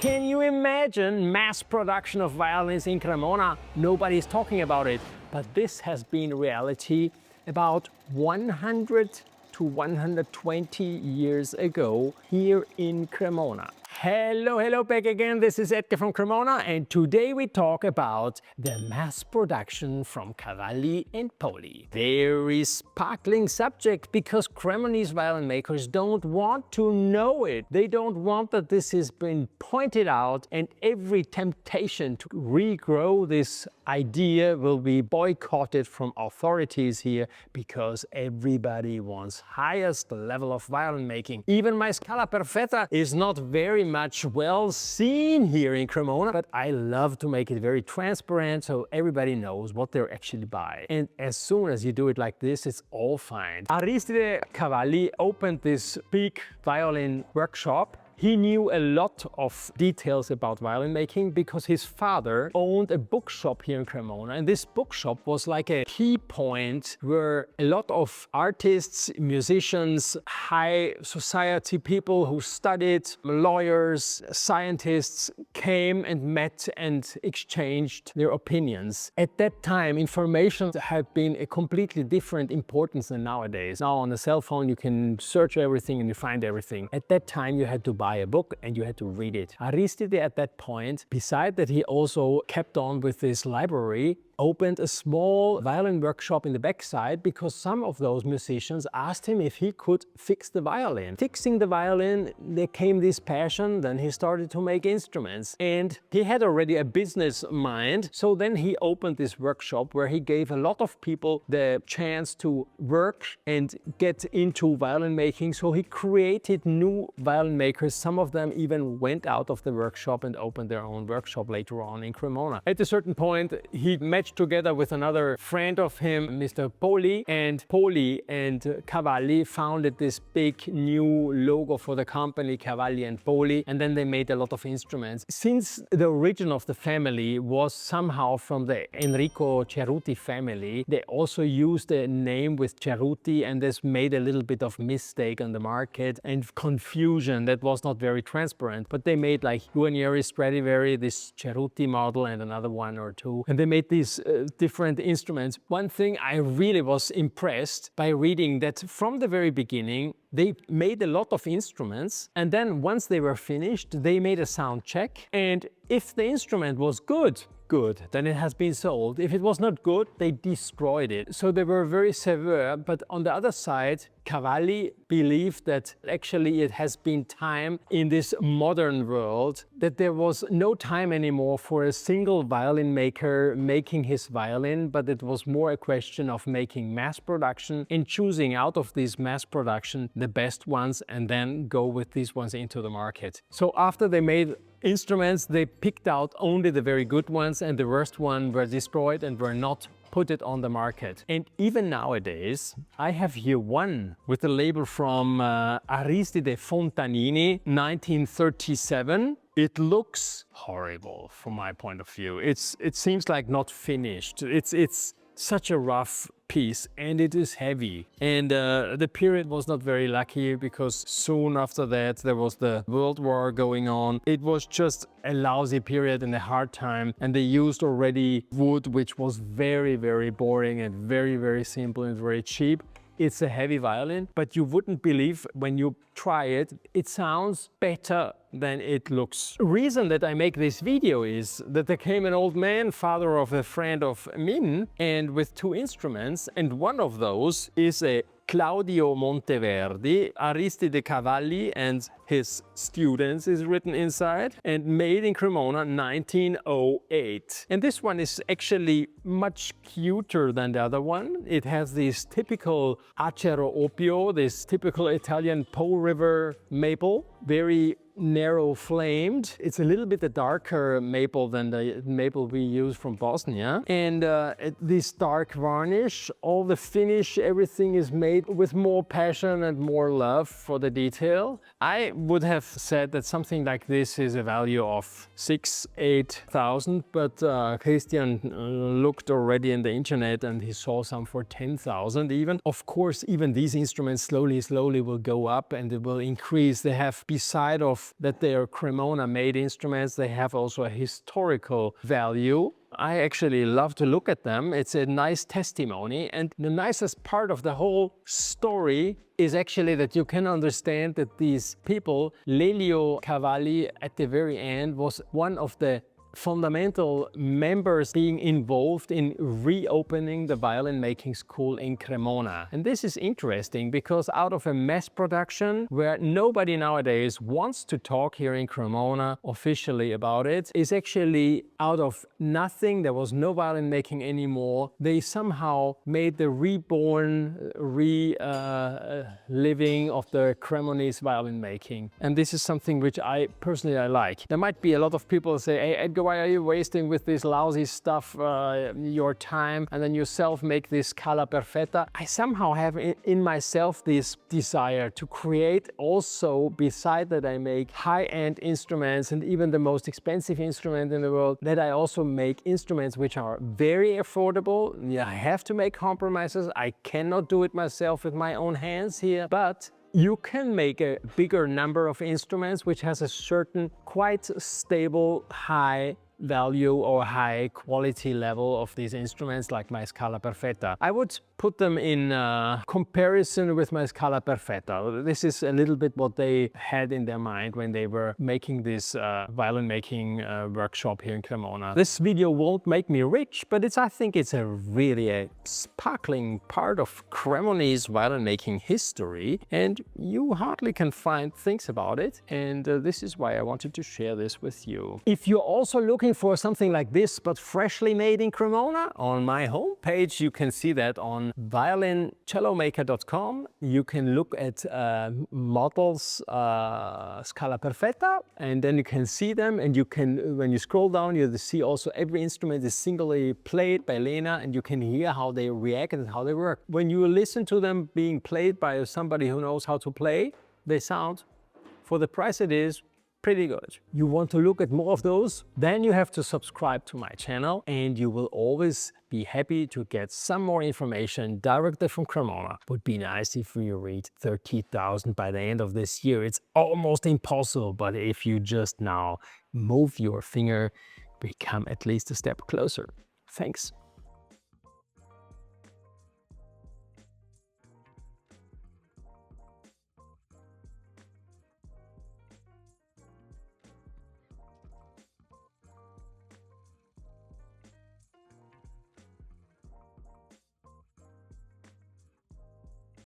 Can you imagine mass production of violins in Cremona? Nobody's talking about it, but this has been reality about 100 to 120 years ago here in Cremona. Hello, back again. This is Edgar from Cremona, and today we talk about the mass production from Cavali and Poli. Very sparkling subject because Cremonese violin makers don't want to know it. They don't want that this has been pointed out, and every temptation to regrow this idea will be boycotted from authorities here because everybody wants highest level of violin making. Even my Scala Perfetta is not very much well seen here in Cremona, but I love to make it very transparent so everybody knows what they're actually buying. And as soon as you do it like this, it's all fine. Aristide Cavali opened this big violin workshop. He knew a lot of details about violin making because his father owned a bookshop here in Cremona, and this bookshop was like a key point where a lot of artists, musicians, high society people who studied, lawyers, scientists came and met and exchanged their opinions. At that time, information had been a completely different importance than nowadays. Now on a cell phone you can search everything and you find everything. At that time you had to buy a book and you had to read it. Aristide at that point, beside that he also kept on with this library, opened a small violin workshop in the backside because some of those musicians asked him if he could fix the violin. Fixing the violin, there came this passion, then he started to make instruments. And he had already a business mind, so then he opened this workshop where he gave a lot of people the chance to work and get into violin making. So he created new violin makers. Some of them even went out of the workshop and opened their own workshop later on in Cremona. At a certain point, he met together with another friend of him, Mr. Poli and Cavali founded this big new logo for the company, Cavali and Poli, and then they made a lot of instruments. Since the origin of the family was somehow from the Enrico Cerruti family, they also used the name with Cerruti, and this made a little bit of mistake on the market and confusion that was not very transparent. But they made like Guarnieri Stradivari, this Cerruti model, and another one or two, and they made these different instruments. One thing I really was impressed by reading that from the very beginning they made a lot of instruments, and then once they were finished they made a sound check, and if the instrument was good, then it has been sold. If it was not good, they destroyed it. So they were very severe, but on the other side, Cavali believed that actually it has been time in this modern world that there was no time anymore for a single violin maker making his violin, but it was more a question of making mass production and choosing out of this mass production the best ones and then go with these ones into the market. So after they made instruments, they picked out only the very good ones, and the worst ones were destroyed and were not put it on the market. And even nowadays, I have here one with a label from Aristide Fontanini, 1937. It looks horrible from my point of view. It seems like not finished. It's such a rough piece, and it is heavy. And the period was not very lucky because soon after that there was the World War going on. It was just a lousy period and a hard time, and they used already wood which was very boring and very simple and very cheap. It's a heavy violin, but you wouldn't believe when you try it, it sounds better than it looks. The reason that I make this video is that there came an old man, father of a friend of Min, and with two instruments, and one of those is a Claudio Monteverdi, Aristide Cavali and his students is written inside, and made in Cremona 1908. And this one is actually much cuter than the other one. It has this typical acero opio, this typical Italian Po River maple, very narrow flamed. It's a little bit a darker maple than the maple we use from Bosnia. And this dark varnish, all the finish, everything is made with more passion and more love for the detail. I would have said that something like this is a value of 6,000-8,000, but Christian looked already in the internet and he saw some for 10,000 even. Of course, even these instruments slowly will go up and it will increase. They have, beside of proof that they are Cremona made instruments. They have also a historical value. I actually love to look at them. It's a nice testimony. And the nicest part of the whole story is actually that you can understand that these people, Lelio Cavalli at the very end, was one of the fundamental members being involved in reopening the violin making school in Cremona. And this is interesting because out of a mass production where nobody nowadays wants to talk here in Cremona officially about it, is actually out of nothing. There was no violin making anymore. They somehow made the reborn, living of the Cremonese violin making. And this is something which I personally like. There might be a lot of people who say, hey Edgar, why are you wasting with this lousy stuff your time, and then yourself make this Scala Perfetta? I somehow have in myself this desire to create also, beside that I make high-end instruments and even the most expensive instrument in the world, that I also make instruments which are very affordable. Yeah, I have to make compromises. I cannot do it myself with my own hands here, but you can make a bigger number of instruments which has a certain quite stable high value or high quality level of these instruments, like my Scala Perfetta. I would put them in comparison with my Scala Perfetta. This is a little bit what they had in their mind when they were making this violin making workshop here in Cremona. This video won't make me rich, but I think it's really a sparkling part of Cremonese violin making history, and you hardly can find things about it, and this is why I wanted to share this with you. If you're also looking for something like this but freshly made in Cremona, on my homepage you can see that on violincellomaker.com. You can look at models Scala Perfetta, and then you can see them, and you can, when you scroll down, you see also every instrument is singly played by Lena, and you can hear how they react and how they work. When you listen to them being played by somebody who knows how to play, they sound, for the price it is, pretty good. You want to look at more of those? Then you have to subscribe to my channel, and you will always be happy to get some more information directly from Cremona. Would be nice if we reach 30,000 by the end of this year. It's almost impossible, but if you just now move your finger, we come at least a step closer. Thanks.